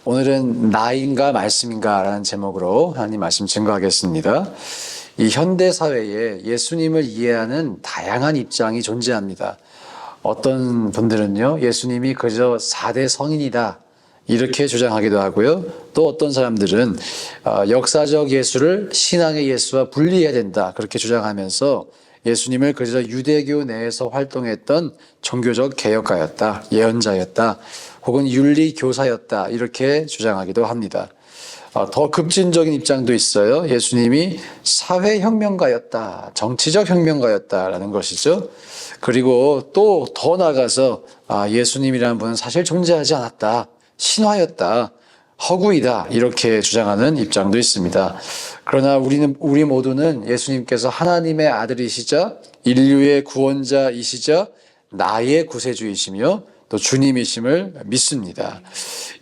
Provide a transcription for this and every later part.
오늘은 나인가 말씀인가 라는 제목으로 하나님 말씀 증거하겠습니다. 이 현대 사회에 예수님을 이해하는 다양한 입장이 존재합니다. 어떤 분들은요, 예수님이 그저 4대 성인이다 이렇게 주장하기도 하고요. 또 어떤 사람들은 역사적 예수를 신앙의 예수와 분리해야 된다 그렇게 주장하면서 예수님을 그저 유대교 내에서 활동했던 종교적 개혁가였다, 예언자였다, 혹은 윤리교사였다 이렇게 주장하기도 합니다. 더 급진적인 입장도 있어요. 예수님이 사회혁명가였다, 정치적 혁명가였다라는 것이죠. 그리고 또 더 나아가서 예수님이라는 분은 사실 존재하지 않았다, 신화였다, 허구이다 이렇게 주장하는 입장도 있습니다. 그러나 우리 모두는 예수님께서 하나님의 아들이시자 인류의 구원자이시자 나의 구세주이시며 또 주님이심을 믿습니다.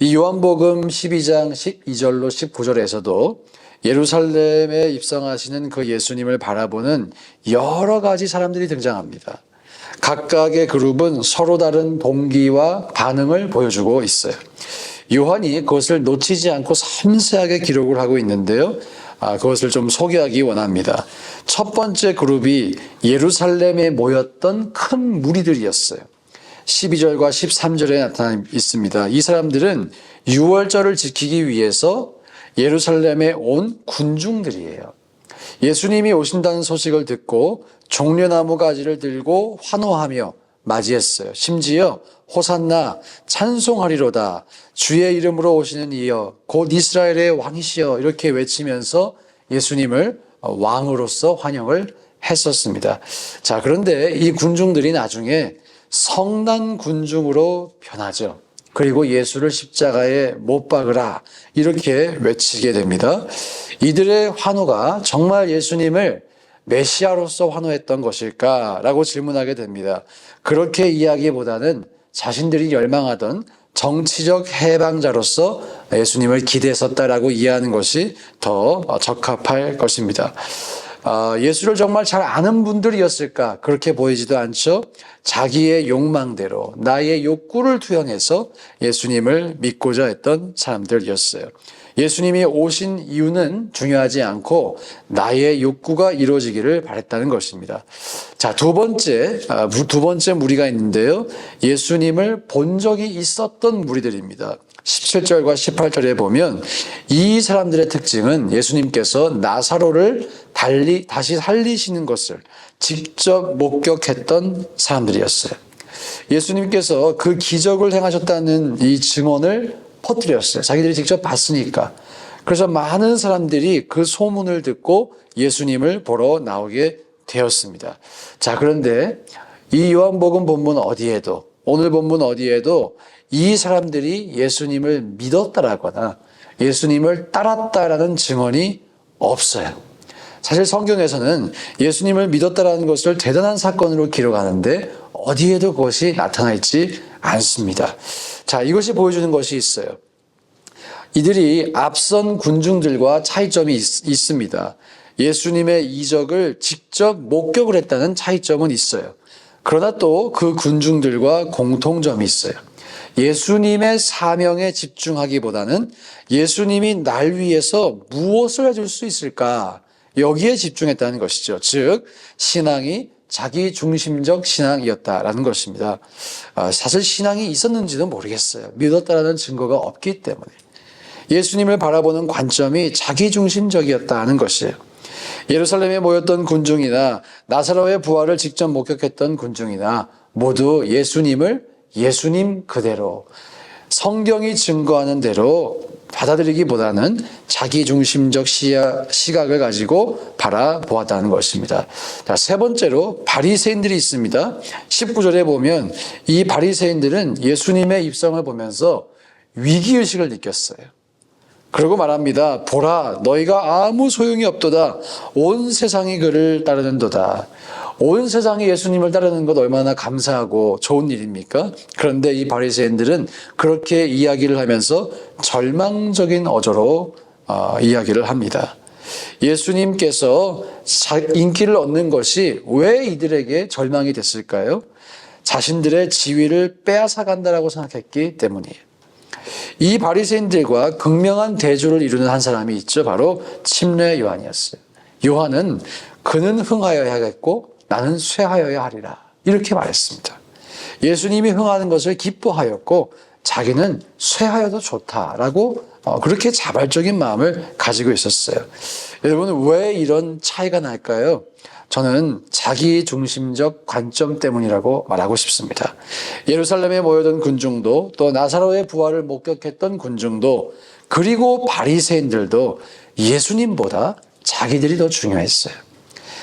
이 요한복음 12장 12절로 19절에서도 예루살렘에 입성하시는 그 예수님을 바라보는 여러 가지 사람들이 등장합니다. 각각의 그룹은 서로 다른 동기와 반응을 보여주고 있어요. 요한이 그것을 놓치지 않고 섬세하게 기록을 하고 있는데요. 그것을 좀 소개하기 원합니다. 첫 번째 그룹이 예루살렘에 모였던 큰 무리들이었어요. 12절과 13절에 나타나 있습니다. 이 사람들은 유월절을 지키기 위해서 예루살렘에 온 군중들이에요. 예수님이 오신다는 소식을 듣고 종려나무 가지를 들고 환호하며 맞이했어요. 심지어 호산나 찬송하리로다 주의 이름으로 오시는 이여 곧 이스라엘의 왕이시여 이렇게 외치면서 예수님을 왕으로서 환영을 했었습니다. 자, 그런데 이 군중들이 나중에 성난 군중으로 변하죠. 그리고 예수를 십자가에 못 박으라 이렇게 외치게 됩니다. 이들의 환호가 정말 예수님을 메시아로서 환호했던 것일까라고 질문하게 됩니다. 그렇게 이야기보다는 자신들이 열망하던 정치적 해방자로서 예수님을 기대했었다라고 이해하는 것이 더 적합할 것입니다. 예수를 정말 잘 아는 분들이었을까? 그렇게 보이지도 않죠. 자기의 욕망대로 나의 욕구를 투영해서 예수님을 믿고자 했던 사람들이었어요. 예수님이 오신 이유는 중요하지 않고 나의 욕구가 이루어지기를 바랬다는 것입니다. 자, 두 번째 무리가 있는데요. 예수님을 본 적이 있었던 무리들입니다. 17절과 18절에 보면 이 사람들의 특징은 예수님께서 나사로를 다시 살리시는 것을 직접 목격했던 사람들이었어요. 예수님께서 그 기적을 행하셨다는 이 증언을 퍼뜨렸어요. 자기들이 직접 봤으니까. 그래서 많은 사람들이 그 소문을 듣고 예수님을 보러 나오게 되었습니다. 자, 그런데 이 요한복음 본문 어디에도, 오늘 본문 어디에도 이 사람들이 예수님을 믿었다라거나 예수님을 따랐다라는 증언이 없어요. 사실 성경에서는 예수님을 믿었다라는 것을 대단한 사건으로 기록하는데 어디에도 그것이 나타나 있지 않습니다. 자, 이것이 보여주는 것이 있어요. 이들이 앞선 군중들과 차이점이 있습니다. 예수님의 이적을 직접 목격을 했다는 차이점은 있어요. 그러나 또 그 군중들과 공통점이 있어요. 예수님의 사명에 집중하기보다는 예수님이 날 위해서 무엇을 해줄 수 있을까? 여기에 집중했다는 것이죠. 즉, 신앙이 자기 중심적 신앙이었다라는 것입니다. 사실 신앙이 있었는지도 모르겠어요. 믿었다라는 증거가 없기 때문에. 예수님을 바라보는 관점이 자기 중심적이었다는 것이에요. 예루살렘에 모였던 군중이나 나사로의 부활을 직접 목격했던 군중이나 모두 예수님을 예수님 그대로 성경이 증거하는 대로 받아들이기보다는 자기 중심적 시각을 가지고 바라보았다는 것입니다. 자, 세 번째로 바리새인들이 있습니다. 19절에 보면 이 바리새인들은 예수님의 입성을 보면서 위기의식을 느꼈어요. 그러고 말합니다. 보라, 너희가 아무 소용이 없도다. 온 세상이 그를 따르는도다. 온 세상이 예수님을 따르는 것 얼마나 감사하고 좋은 일입니까? 그런데 이 바리새인들은 그렇게 이야기를 하면서 절망적인 어조로 이야기를 합니다. 예수님께서 인기를 얻는 것이 왜 이들에게 절망이 됐을까요? 자신들의 지위를 빼앗아 간다라고 생각했기 때문이에요. 이 바리새인들과 극명한 대조를 이루는 한 사람이 있죠. 바로 침례 요한이었어요. 요한은 그는 흥하여야 하겠고 나는 쇠하여야 하리라, 이렇게 말했습니다. 예수님이 흥하는 것을 기뻐하였고 자기는 쇠하여도 좋다라고 그렇게 자발적인 마음을 가지고 있었어요. 여러분, 왜 이런 차이가 날까요? 저는 자기 중심적 관점 때문이라고 말하고 싶습니다. 예루살렘에 모여든 군중도, 또 나사로의 부활을 목격했던 군중도, 그리고 바리새인들도 예수님보다 자기들이 더 중요했어요.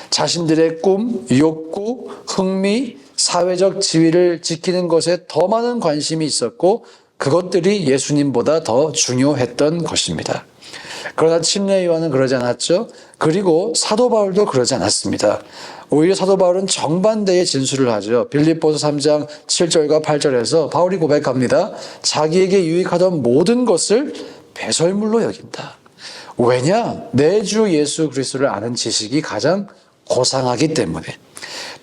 자신들의 꿈, 욕구, 흥미, 사회적 지위를 지키는 것에 더 많은 관심이 있었고 그것들이 예수님보다 더 중요했던 것입니다. 그러나 침례 요한은 그러지 않았죠. 그리고 사도 바울도 그러지 않았습니다. 오히려 사도 바울은 정반대의 진술을 하죠. 빌립보서 3장 7절과 8절에서 바울이 고백합니다. 자기에게 유익하던 모든 것을 배설물로 여긴다. 왜냐? 내 주 예수 그리스도를 아는 지식이 가장 고상하기 때문에.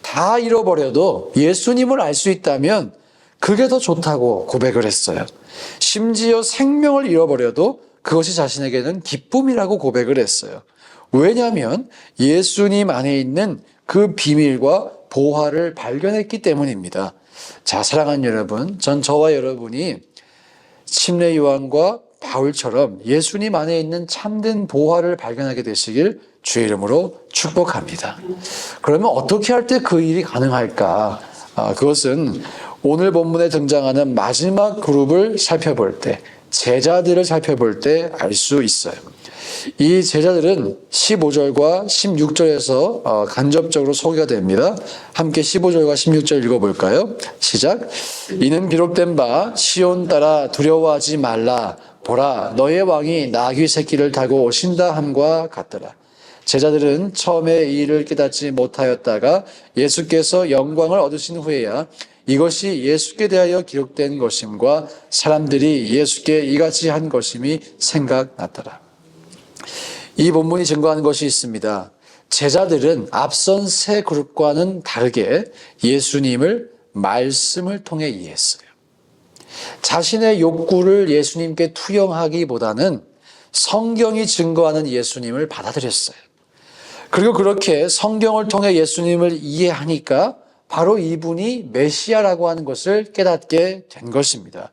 다 잃어버려도 예수님을 알 수 있다면 그게 더 좋다고 고백을 했어요. 심지어 생명을 잃어버려도 그것이 자신에게는 기쁨이라고 고백을 했어요. 왜냐하면 예수님 안에 있는 그 비밀과 보화를 발견했기 때문입니다. 자, 사랑하는 여러분, 저와 여러분이 침례 요한과 바울처럼 예수님 안에 있는 참된 보화를 발견하게 되시길 주의 이름으로 축복합니다. 그러면 어떻게 할 때 그 일이 가능할까? 그것은 오늘 본문에 등장하는 마지막 그룹을 살펴볼 때, 제자들을 살펴볼 때 알 수 있어요. 이 제자들은 15절과 16절에서 간접적으로 소개가 됩니다. 함께 15절과 16절 읽어볼까요? 시작. 이는 기록된 바 시온 따라 두려워하지 말라. 보라, 너의 왕이 나귀 새끼를 타고 오신다 함과 같더라. 제자들은 처음에 이 일을 깨닫지 못하였다가 예수께서 영광을 얻으신 후에야 이것이 예수께 대하여 기록된 것임과 사람들이 예수께 이같이 한 것임이 생각났더라. 이 본문이 증거하는 것이 있습니다. 제자들은 앞선 세 그룹과는 다르게 예수님을 말씀을 통해 이해했어요. 자신의 욕구를 예수님께 투영하기보다는 성경이 증거하는 예수님을 받아들였어요. 그리고 그렇게 성경을 통해 예수님을 이해하니까 바로 이분이 메시아라고 하는 것을 깨닫게 된 것입니다.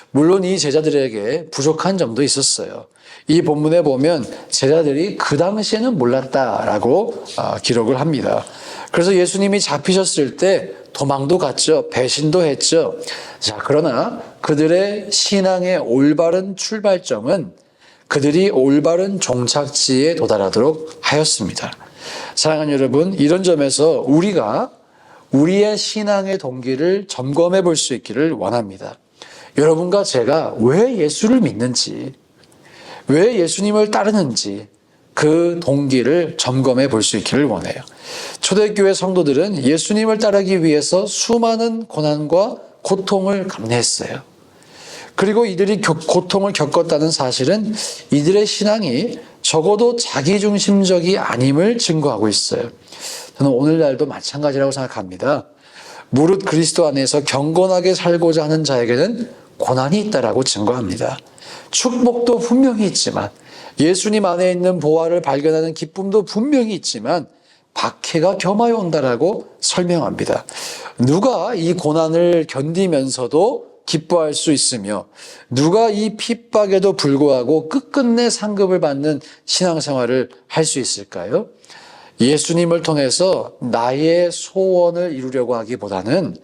물론 이 제자들에게 부족한 점도 있었어요. 이 본문에 보면 제자들이 그 당시에는 몰랐다라고 기록을 합니다. 그래서 예수님이 잡히셨을 때 도망도 갔죠. 배신도 했죠. 자, 그러나 그들의 신앙의 올바른 출발점은 그들이 올바른 종착지에 도달하도록 하였습니다. 사랑하는 여러분, 이런 점에서 우리가 우리의 신앙의 동기를 점검해 볼 수 있기를 원합니다. 여러분과 제가 왜 예수를 믿는지, 왜 예수님을 따르는지 그 동기를 점검해 볼 수 있기를 원해요. 초대교회 성도들은 예수님을 따르기 위해서 수많은 고난과 고통을 감내했어요. 그리고 이들이 고통을 겪었다는 사실은 이들의 신앙이 적어도 자기중심적이 아님을 증거하고 있어요. 저는 오늘날도 마찬가지라고 생각합니다. 무릇 그리스도 안에서 경건하게 살고자 하는 자에게는 고난이 있다라고 증거합니다. 축복도 분명히 있지만, 예수님 안에 있는 보화를 발견하는 기쁨도 분명히 있지만 박해가 겸하여 온다라고 설명합니다. 누가 이 고난을 견디면서도 기뻐할 수 있으며 누가 이 핍박에도 불구하고 끝끝내 상급을 받는 신앙생활을 할 수 있을까요? 예수님을 통해서 나의 소원을 이루려고 하기보다는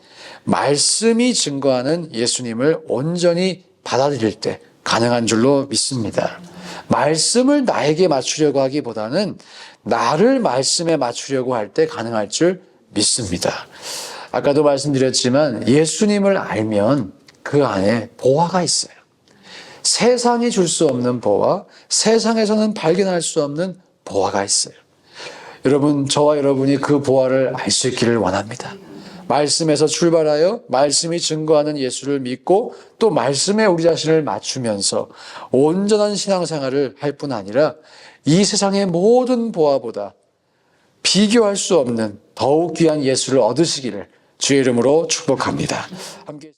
말씀이 증거하는 예수님을 온전히 받아들일 때 가능한 줄로 믿습니다. 말씀을 나에게 맞추려고 하기보다는 나를 말씀에 맞추려고 할 때 가능할 줄 믿습니다. 아까도 말씀드렸지만 예수님을 알면 그 안에 보화가 있어요. 세상이 줄 수 없는 보화, 세상에서는 발견할 수 없는 보화가 있어요. 여러분, 저와 여러분이 그 보화를 알 수 있기를 원합니다. 말씀에서 출발하여 말씀이 증거하는 예수를 믿고 또 말씀에 우리 자신을 맞추면서 온전한 신앙생활을 할 뿐 아니라 이 세상의 모든 보화보다 비교할 수 없는 더욱 귀한 예수를 얻으시기를 주의 이름으로 축복합니다. 함께